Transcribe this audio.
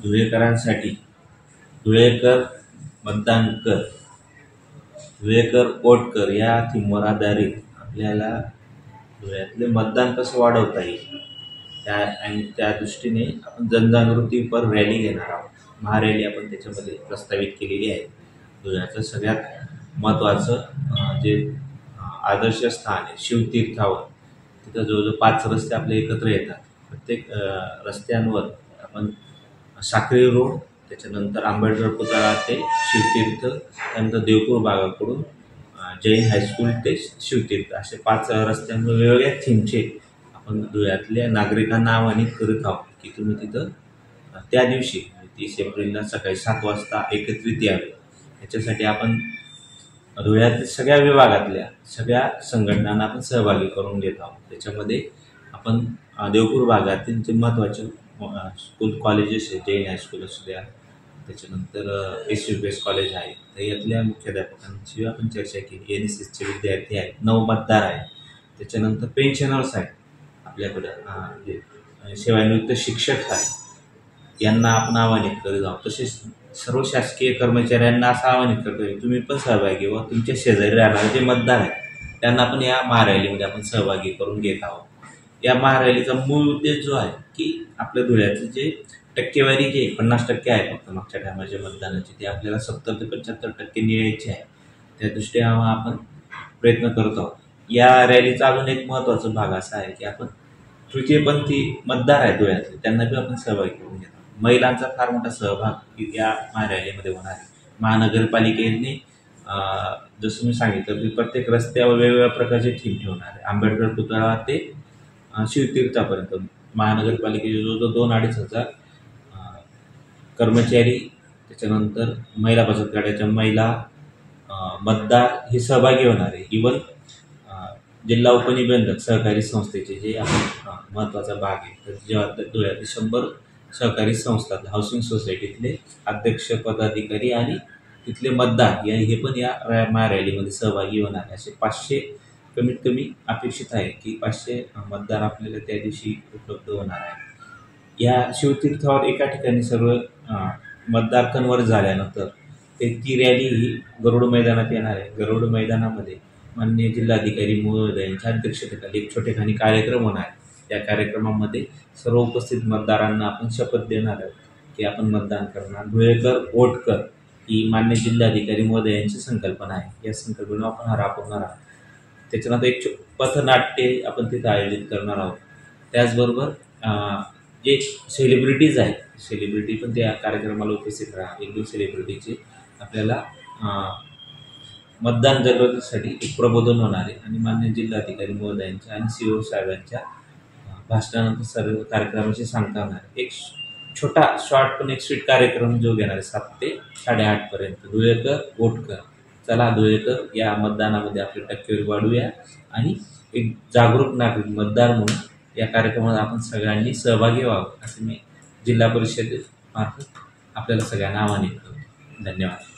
धुळेकरांसाठी धुळेकर मतदान कर, धुळेकर वोट कर या थीमवर आधारित आपल्याला धुळ्यातले मतदान कसं वाढवता येईल आणि त्या दृष्टीने आपण जनजागृतीपर रॅली घेणार आहोत. महारॅली आपण त्याच्यामध्ये प्रस्तावित केलेली आहे. धुळ्याचं सगळ्यात महत्त्वाचं जे आदर्श स्थान आहे शिवतीर्थावर, तिथं जवळजवळ 5 रस्ते आपले एकत्र येतात. प्रत्येक रस्त्यांवर आपण साखरी रोड, त्याच्यानंतर आंबेडकर पुतळा ते शिवतीर्थ, त्यानंतर देवपूर भागाकडून जैन हायस्कूल ते शिवतीर्थ असे 5 रस्त्यांवर वेगवेगळ्या थीमचे आपण धुळ्यातल्या नागरिकांना आवाहनित करत आहोत की तुम्ही तिथं त्या दिवशी 30 एप्रिलला सकाळी 7 वाजता एकत्रित यावे. याच्यासाठी आपण धुळ्यातील सगळ्या विभागातल्या सगळ्या संघटनांना आपण सहभागी करून घेत आहोत. त्याच्यामध्ये आपण देवपूर भागातील जे महत्त्वाचे स्कूल कॉलेजेस आहे, जैन हायस्कूल असू द्या, त्याच्यानंतर SUPS कॉलेज आहे, तर यातल्या मुख्याध्यापकांची आपण चर्चा केली. NSSचे विद्यार्थी आहेत, 9 मतदार आहेत, त्याच्यानंतर पेन्शनर्स आहेत आपल्याकडं, जे सेवानिवृत्त शिक्षक आहेत, यांना आपण आवाहनित करत आहोत. तसेच सर्व शासकीय कर्मचाऱ्यांना असं आवाहनित करतो की तुम्ही पण सहभागी व्हा. तुमच्या शेजारी राहणारे जे मतदार आहेत त्यांना पण या महारॅलीमध्ये आपण सहभागी करून घेत आहोत. या महारॅलीचा मूळ उद्देश जो आहे की आपल्या धुळ्याचं जे टक्केवारी जे 50% आहे फक्त मागच्या टायमाच्या मतदानाची, ते आपल्याला 70 ते 75% न्यायची आहे. त्या दृष्टीने आपण प्रयत्न करत आहोत. या रॅलीचा अजून एक महत्त्वाचा भाग असा आहे की आपण तृतीयपंथी मतदार आहेत धुळ्यातले, त्यांना बी आपण सहभागी करून घेतो. महिलांचा फार मोठा सहभाग या महारॅलीमध्ये होणार आहे. महानगरपालिकेने जसं मी सांगितलं की प्रत्येक रस्त्यावर वेगवेगळ्या प्रकारचे थीम ठेवणार आहे. आंबेडकर पुतळा ते शिवतीर्थापर्यंत महानगरपालिकेचे जवळजवळ 2-2.5 हजार कर्मचारी, त्याच्यानंतर महिला बचत गटाच्या महिला मतदार हे सहभागी होणार आहे. इवन जिल्हा उपनिबंधक सहकारी संस्थेचे जे महत्त्वाचा भाग आहे, तर जेव्हा धुळ्यातील 100 सहकारी संस्था हाऊसिंग सोसायटीतले अध्यक्ष, पदाधिकारी आणि तिथले मतदार हे पण या महारॅलीमध्ये सहभागी होणार आहे. असे 500 कमीत कमी अपेक्षित आहे की 500 मतदार आपल्याला त्या दिवशी उपलब्ध होणार आहे. या शिवतीर्थावर एका ठिकाणी सर्व मतदार कन्वर्ट झाल्यानंतर ती रॅली ही गरुड मैदानात येणार आहे. गरुड मैदानामध्ये माननीय जिल्हाधिकारी महोदयांच्या अध्यक्षतेखाली एक छोटेखानी कार्यक्रम होणार आहे. त्या कार्यक्रमामध्ये सर्व उपस्थित मतदारांना आपण शपथ देणार आहोत की आपण मतदान करणार. धुळेकर वोट कर ही मान्य जिल्हाधिकारी महोदयांची संकल्पना आहे. या संकल्पनेला आपण राबवणार आहोत. त्याच्यानंतर एक पथनाट्य आपण तिथं आयोजित करणार आहोत. त्याचबरोबर जे सेलिब्रिटीज आहेत, सेलिब्रिटी पण त्या कार्यक्रमाला उपस्थित राहा. 1-2 सेलिब्रिटीचे आपल्याला मतदान जागृतीसाठी एक प्रबोधन होणार आहे आणि मान्य जिल्हाधिकारी महोदयांच्या आणि CO साहेबांच्या भाषणानंतर सर्व कार्यक्रमाची सांगता होणार आहे. एक छोटा शॉर्ट पण एक स्वीट कार्यक्रम जो घेणार आहे 7 ते 8:30 पर्यंत. धुळेकर वोट कर, चला धुळेकर या मतदानामध्ये आपली टक्केवारी वाढवूया आणि एक जागरूक नागरिक मतदार म्हणून या कार्यक्रमात आपण सगळ्यांनी सहभागी व्हावं, असं मी जिल्हा परिषदेमार्फत आपल्याला सगळ्यांना आवाहनित करतो. धन्यवाद.